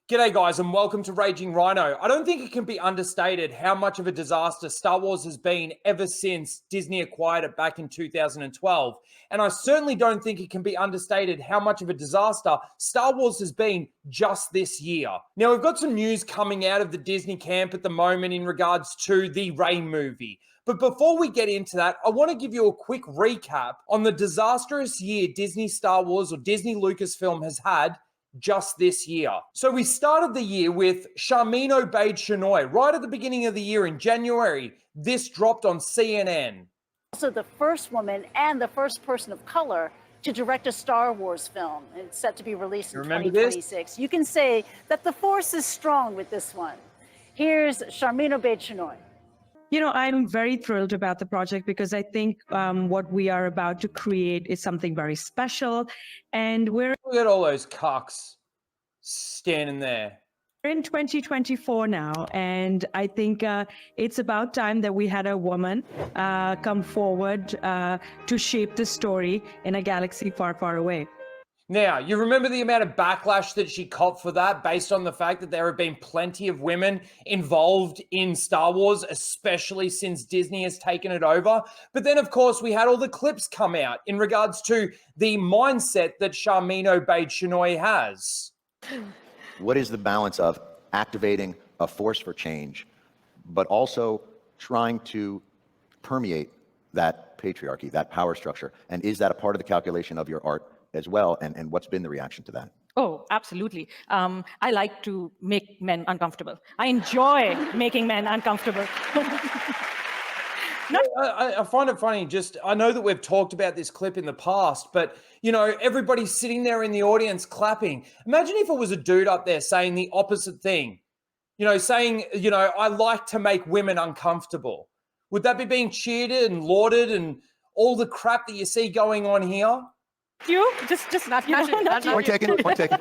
G'day guys and welcome to Raging Rhino. I don't think it can be understated how much of a disaster Star Wars has been ever since Disney acquired it back in 2012. And I certainly don't think it can be understated how much of a disaster Star Wars has been just this year. Now we've got some news coming out of the Disney camp at the moment in regards to the Rey movie. But before we get into that, I want to give you a quick recap on the disastrous year Disney Star Wars or Disney Lucasfilm has had just this year. So we started the year with Sharmeen Obaid-Chinoy. Right at the beginning of the year in January, this dropped on CNN. Also the first woman and the first person of color to direct a Star Wars film. It's set to be released in 2026. You can say that the force is strong with this one. Here's Sharmeen Obaid-Chinoy. You know, I'm very thrilled about the project because I think what we are about to create is something very special. And we're Look at all those cucks standing there. in 2024 now. And I think it's about time that we had a woman come forward to shape the story in a galaxy far, far away. Now, you remember the amount of backlash that she copped for that based on the fact that there have been plenty of women involved in Star Wars, especially since Disney has taken it over. But then, of course, we had all the clips come out in regards to the mindset that Sharmeen Obaid-Chinoy has. What is the balance of activating a force for change, but also trying to permeate that patriarchy, that power structure? And is that a part of the calculation of your art as well, and what's been the reaction to that? Oh, absolutely. I like to make men uncomfortable. I enjoy making men uncomfortable. I find it funny, I know that we've talked about this clip in the past, but, you know, everybody's sitting there in the audience clapping. Imagine if it was a dude up there saying the opposite thing, you know, saying, you know, I like to make women uncomfortable. Would that be being cheered and lauded and all the crap that you see going on here? You just not Point taken, point taken.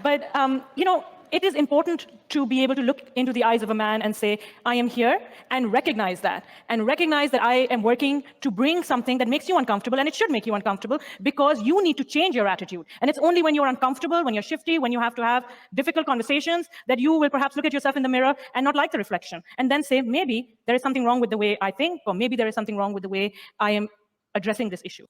But you know, it is important to be able to look into the eyes of a man and say, I am here, and recognize that I am working to bring something that makes you uncomfortable, and it should make you uncomfortable because you need to change your attitude. And it's only when you're uncomfortable, when you're shifty, when you have to have difficult conversations, that you will perhaps look at yourself in the mirror and not like the reflection, and then say, maybe there is something wrong with the way I think, or maybe there is something wrong with the way I am addressing this issue.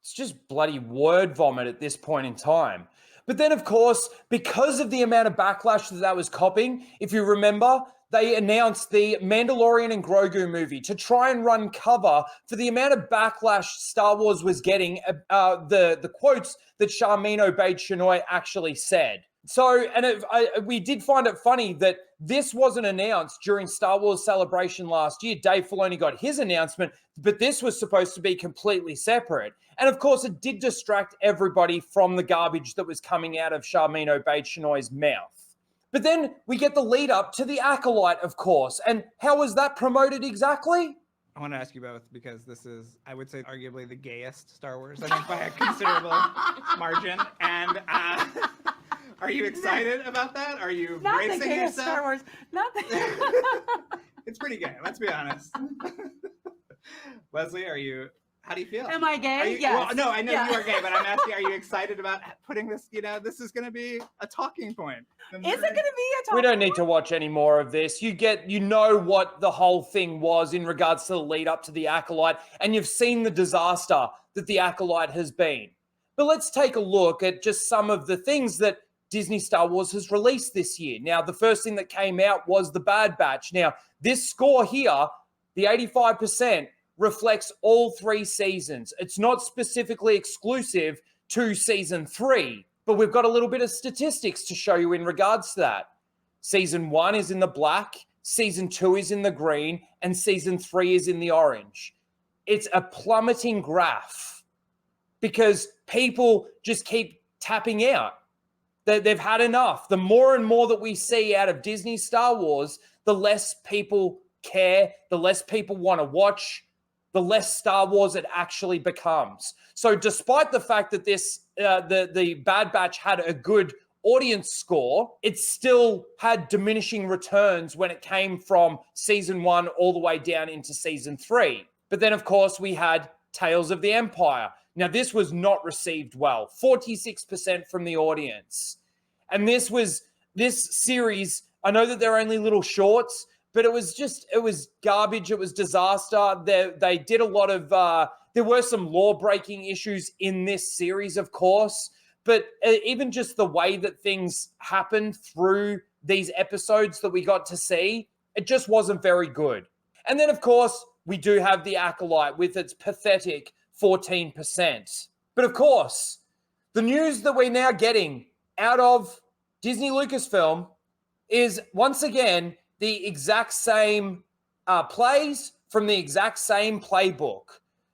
It's just bloody word vomit at this point in time. But then, of course, because of the amount of backlash that was copping, if you remember, they announced the Mandalorian and Grogu movie to try and run cover for the amount of backlash Star Wars was getting, the quotes that Sharmeen Obaid-Chinoy actually said. So, and we did find it funny that this wasn't announced during Star Wars Celebration last year. Dave Filoni got his announcement, but this was supposed to be completely separate. And of course, it did distract everybody from the garbage that was coming out of Sharmeen Obaid-Chinoy's mouth. But then we get the lead up to the Acolyte, of course. And how was that promoted exactly? I want to ask you both because this is, I would say, arguably the gayest Star Wars, I think, by a considerable margin. And are you excited about that? Are you bracing yourself? Star Wars. Not the It's pretty gay, let's be honest. Leslie, how do you feel? Am I gay? Yes. Well, no, I know you are gay, but I'm asking, are you excited about putting this, you know, this is going to be a talking point. Is it going to be a talking We don't need to watch any more of this. You know what the whole thing was in regards to the lead up to the Acolyte, and you've seen the disaster that the Acolyte has been. But let's take a look at just some of the things that Disney Star Wars has released this year. Now, the first thing that came out was The Bad Batch. Now, this score here, the 85%, reflects all 3 seasons. It's not specifically exclusive to season 3, but we've got a little bit of statistics to show you in regards to that. Season 1 is in the black, season 2 is in the green, and season 3 is in the orange. It's a plummeting graph because people just keep tapping out. They've had enough. The more and more that we see out of Disney Star Wars, the less people care, the less people want to watch, the less Star Wars it actually becomes. So despite the fact that this the Bad Batch had a good audience score, it still had diminishing returns when it came from season 1 all the way down into season 3. But then, of course, we had Tales of the Empire. Now, this was not received well, 46% from the audience. And this was this series, I know that they're only little shorts, but it was garbage. It was disaster. They did a lot of, there were some law-breaking issues in this series, of course, but even just the way that things happened through these episodes that we got to see, it just wasn't very good. And then, of course, we do have The Acolyte with its pathetic 14%. But of course, the news that we're now getting out of Disney Lucasfilm is once again the exact same plays from the exact same playbook.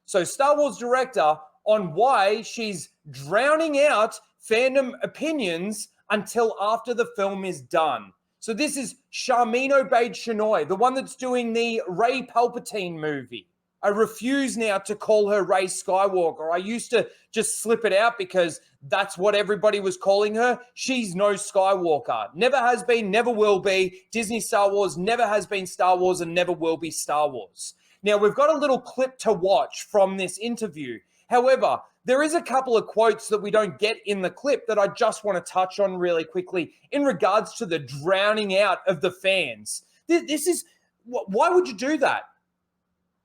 So Star Wars director on why she's drowning out fandom opinions until after the film is done. So this is Sharmeen Obaid-Chinoy, the one that's doing the Rey Palpatine movie. I refuse now to call her Rey Skywalker. I used to just slip it out because that's what everybody was calling her. She's no Skywalker. Never has been, never will be. Disney Star Wars never has been Star Wars and never will be Star Wars. Now, we've got a little clip to watch from this interview. However, there is a couple of quotes that we don't get in the clip that I just want to touch on really quickly in regards to the drowning out of the fans. This is, why would you do that?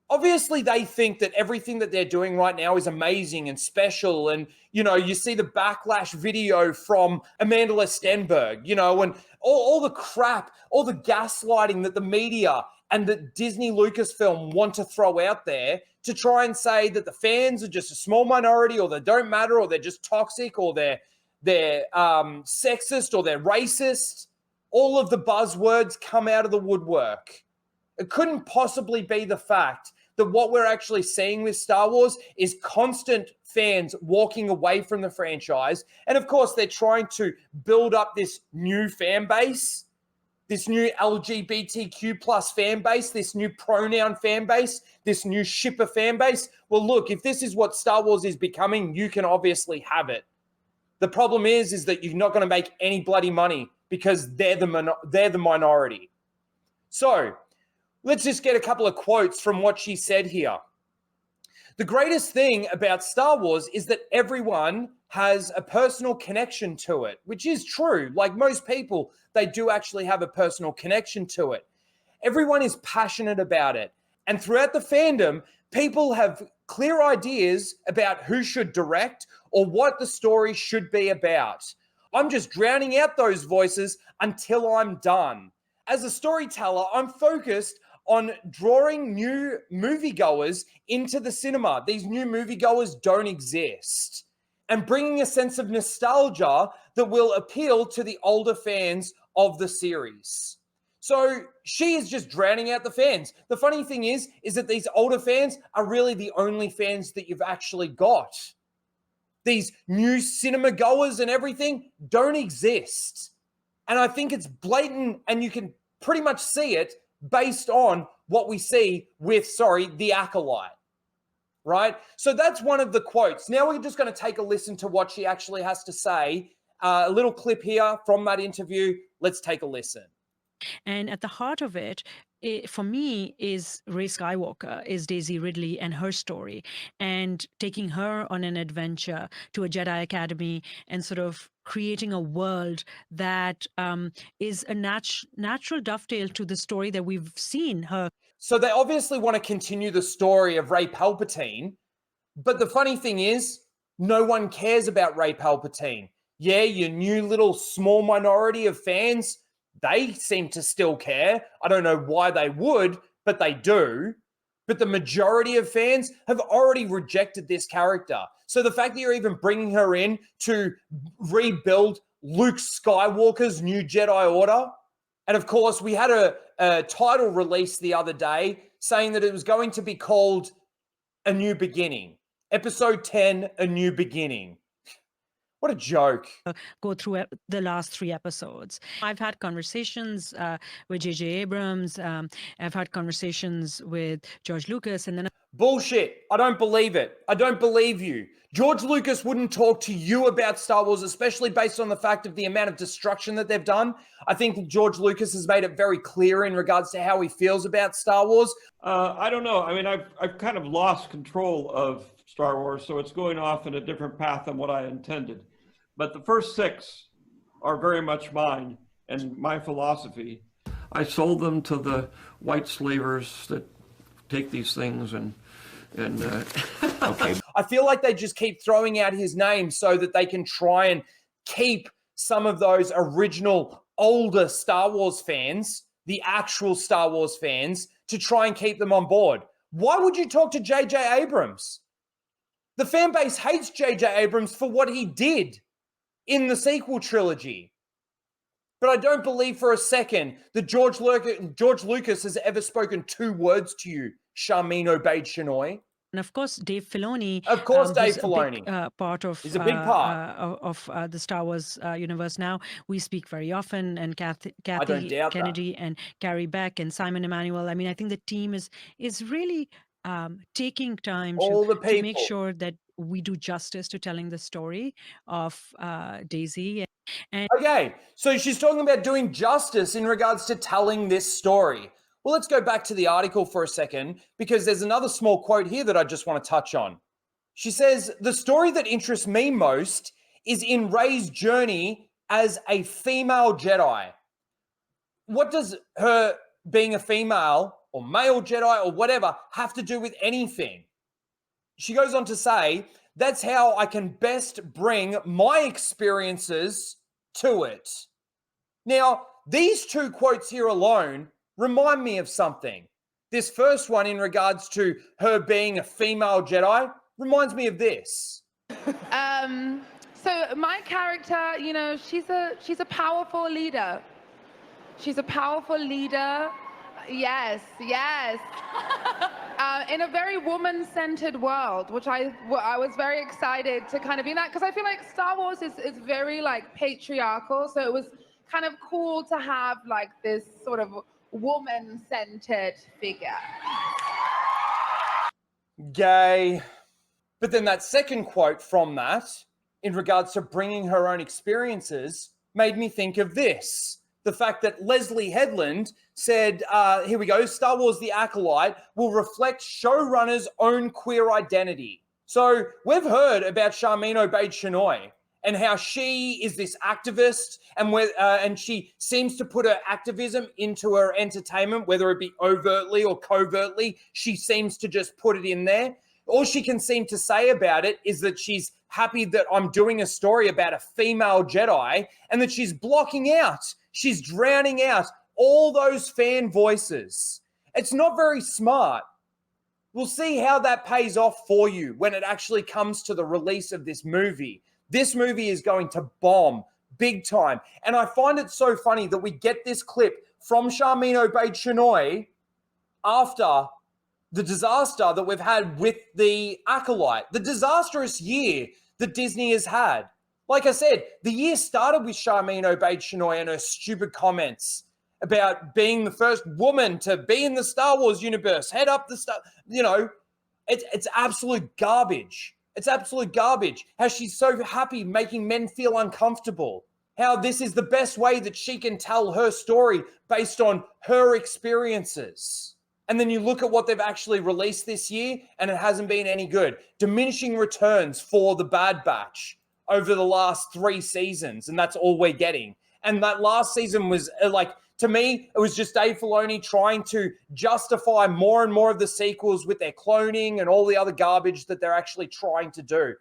Obviously, they think that everything that they're doing right now is amazing and special. And, you know, you see the backlash video from Amanda Stenberg, you know, and all the crap, all the gaslighting that the media and that Disney Lucasfilm want to throw out there to try and say that the fans are just a small minority, or they don't matter, or they're just toxic, or they're sexist, or they're racist. All of the buzzwords come out of the woodwork. It couldn't possibly be the fact that what we're actually seeing with Star Wars is constant fans walking away from the franchise. And of course, they're trying to build up this new fan base, this new LGBTQ plus fan base, this new pronoun fan base, this new shipper fan base. Well, look, if this is what Star Wars is becoming, you can obviously have it. The problem is that you're not going to make any bloody money because they're the minority. So let's just get a couple of quotes from what she said here. The greatest thing about Star Wars is that everyone has a personal connection to it, which is true. Like most people, they do actually have a personal connection to it. Everyone is passionate about it. And throughout the fandom, people have clear ideas about who should direct or what the story should be about. I'm just drowning out those voices until I'm done. As a storyteller, I'm focused on drawing new moviegoers into the cinema. These new moviegoers don't exist. And bringing a sense of nostalgia that will appeal to the older fans of the series. So she is just drowning out the fans. The funny thing is that these older fans are really the only fans that you've actually got. These new cinema goers and everything don't exist. And I think it's blatant, and you can pretty much see it based on what we see with, The Acolyte, right? So that's one of the quotes. Now we're just going to take a listen to what she actually has to say. A little clip here from that interview. Let's take a listen. And at the heart of it, for me, is Rey Skywalker, is Daisy Ridley and her story, and taking her on an adventure to a Jedi Academy and sort of creating a world that is a natural dovetail to the story that we've seen her. So they obviously want to continue the story of Rey Palpatine, but the funny thing is, no one cares about Rey Palpatine. Yeah, your new little small minority of fans, they seem to still care. I don't know why they would, but they do. But the majority of fans have already rejected this character. So the fact that you're even bringing her in to rebuild Luke Skywalker's new Jedi Order. And of course, we had a title release the other day saying that it was going to be called A New Beginning. Episode 10, A New Beginning. What a joke. Go through the last 3 episodes. I've had conversations with J.J. Abrams. I've had conversations with George Lucas, and then... Bullshit. I don't believe it. I don't believe you. George Lucas wouldn't talk to you about Star Wars, especially based on the fact of the amount of destruction that they've done. I think that George Lucas has made it very clear in regards to how he feels about Star Wars. I don't know. I mean, I've kind of lost control of Star Wars, so it's going off in a different path than what I intended. But the first 6 are very much mine. and my philosophy. I sold them to the white slavers that take these things and Okay. I feel like they just keep throwing out his name so that they can try and keep some of those original older Star Wars fans, the actual Star Wars fans, to try and keep them on board. Why would you talk to J.J. Abrams? The fan base hates J.J. Abrams for what he did in the sequel trilogy. But I don't believe for a second that George Lucas has ever spoken 2 words to you, Sharmeen Obaid-Chinoy. And of course, Dave Filoni. Of course, Dave who's Filoni. A big, part of, He's a big part. Of the Star Wars universe now. We speak very often, and Kathy don't doubt Kennedy and Carrie Beck and Simon Emanuel. I mean, I think the team is really taking time to make sure that we do justice to telling the story of Daisy. And okay, so she's talking about doing justice in regards to telling this story. Well, let's go back to the article for a second, because there's another small quote here that I just want to touch on. She says, the story that interests me most is in Rey's journey as a female Jedi. What does her being a female or male Jedi or whatever have to do with anything? She goes on to say, that's how I can best bring my experiences to it. Now, these 2 quotes here alone remind me of something. This first one, in regards to her being a female Jedi, reminds me of this. So my character, you know, she's a powerful leader. She's a powerful leader. Yes. In a very woman-centered world, which I was very excited to kind of be that, because I feel like Star Wars is very like patriarchal, so it was kind of cool to have like this sort of woman-centered figure. Gay. But then that second quote from that, in regards to bringing her own experiences, made me think of this. The fact that Leslie Headland said, here we go, Star Wars The Acolyte will reflect showrunner's own queer identity. So we've heard about Sharmeen Obaid-Chinoy and how she is this activist, and she seems to put her activism into her entertainment, whether it be overtly or covertly. She seems to just put it in there. All she can seem to say about it is that she's happy that I'm doing a story about a female Jedi, and that she's blocking out, she's drowning out all those fan voices. It's not very smart. We'll see how that pays off for you when it actually comes to the release of this movie. This movie is going to bomb big time. And I find it so funny that we get this clip from Sharmeen Obaid-Chinoy after the disaster that we've had with The Acolyte, the disastrous year that Disney has had. Like I said, the year started with Sharmeen Obaid-Chinoy and her stupid comments about being the first woman to be in the Star Wars universe, head up the Star, you know, it's absolute garbage. It's absolute garbage. How she's so happy making men feel uncomfortable. How this is the best way that she can tell her story based on her experiences. And then you look at what they've actually released this year, and it hasn't been any good. Diminishing returns for the Bad Batch over the last 3 seasons, and that's all we're getting. And that last season was like, to me, it was just Dave Filoni trying to justify more and more of the sequels with their cloning and all the other garbage that they're actually trying to do.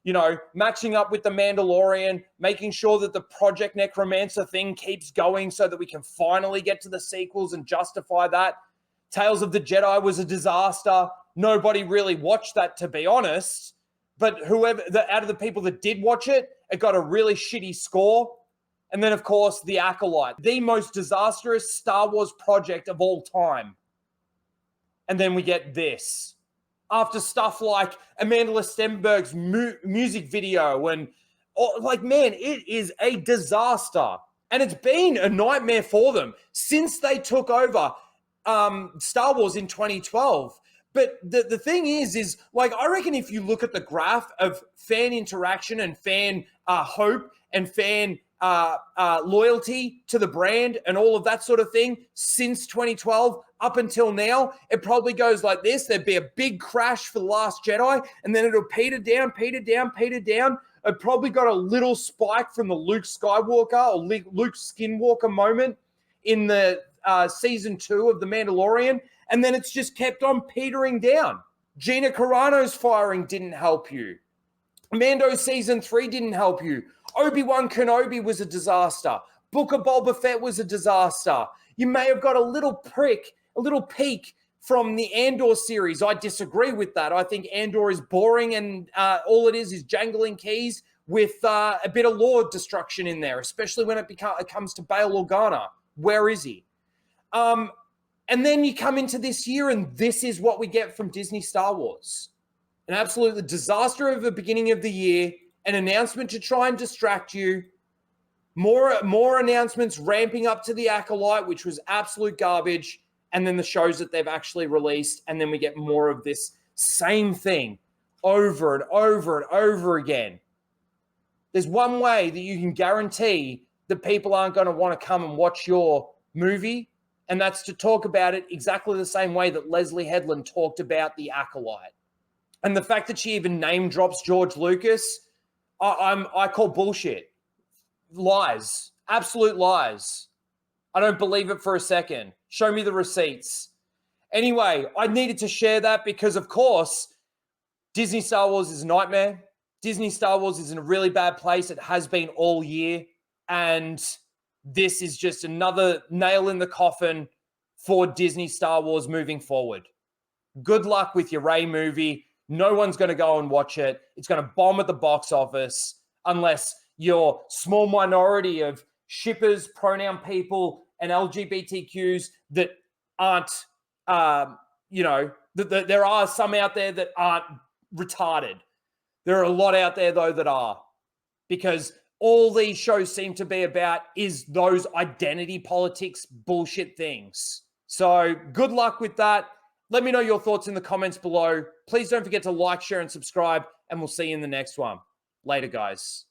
You know, matching up with The Mandalorian, making sure that the Project Necromancer thing keeps going so that we can finally get to the sequels and justify that. Tales of the Jedi was a disaster. Nobody really watched that, to be honest. But out of the people that did watch it, it got a really shitty score. And then, of course, The Acolyte, the most disastrous Star Wars project of all time. And then we get this. After stuff like Amanda Stenberg's music video and, man, it is a disaster. And it's been a nightmare for them since they took over Star Wars in 2012. But the thing is like, I reckon if you look at the graph of fan interaction and fan hope and fan loyalty to the brand and all of that sort of thing since 2012 up until now, it probably goes like this. There'd be a big crash for The Last Jedi, and then it'll peter down It probably got a little spike from the Luke Skywalker or Luke Skinwalker moment in the season 2 of The Mandalorian, and then it's just kept on petering down. Gina Carano's firing didn't help you. Mando season 3 didn't help you. Obi-Wan Kenobi was a disaster. Book of Boba Fett was a disaster. You may have got a little peak from the Andor series. I disagree with that. I think Andor is boring and all it is jangling keys with a bit of lore destruction in there, especially when it comes to Bail Organa. Where is he? And then you come into this year and this is what we get from Disney Star Wars. An absolute disaster of the beginning of the year, an announcement to try and distract you, more announcements ramping up to the Acolyte, which was absolute garbage, and then the shows that they've actually released, and then we get more of this same thing over and over and over again. There's one way that you can guarantee that people aren't going to want to come and watch your movie, and that's to talk about it exactly the same way that Leslie Headland talked about The Acolyte. And the fact that she even name drops George Lucas, I call bullshit. Lies. Absolute lies. I don't believe it for a second. Show me the receipts. Anyway, I needed to share that because, of course, Disney Star Wars is a nightmare. Disney Star Wars is in a really bad place. It has been all year. And this is just another nail in the coffin for Disney Star Wars moving forward. Good luck with your Rey movie. No one's going to go and watch it. It's going to bomb at the box office unless you're small minority of shippers, pronoun people, and LGBTQs that aren't, there are some out there that aren't retarded. There are a lot out there, though, that are. Because all these shows seem to be about is those identity politics bullshit things. So good luck with that. Let me know your thoughts in the comments below. Please don't forget to like, share, and subscribe, and we'll see you in the next one. Later, guys.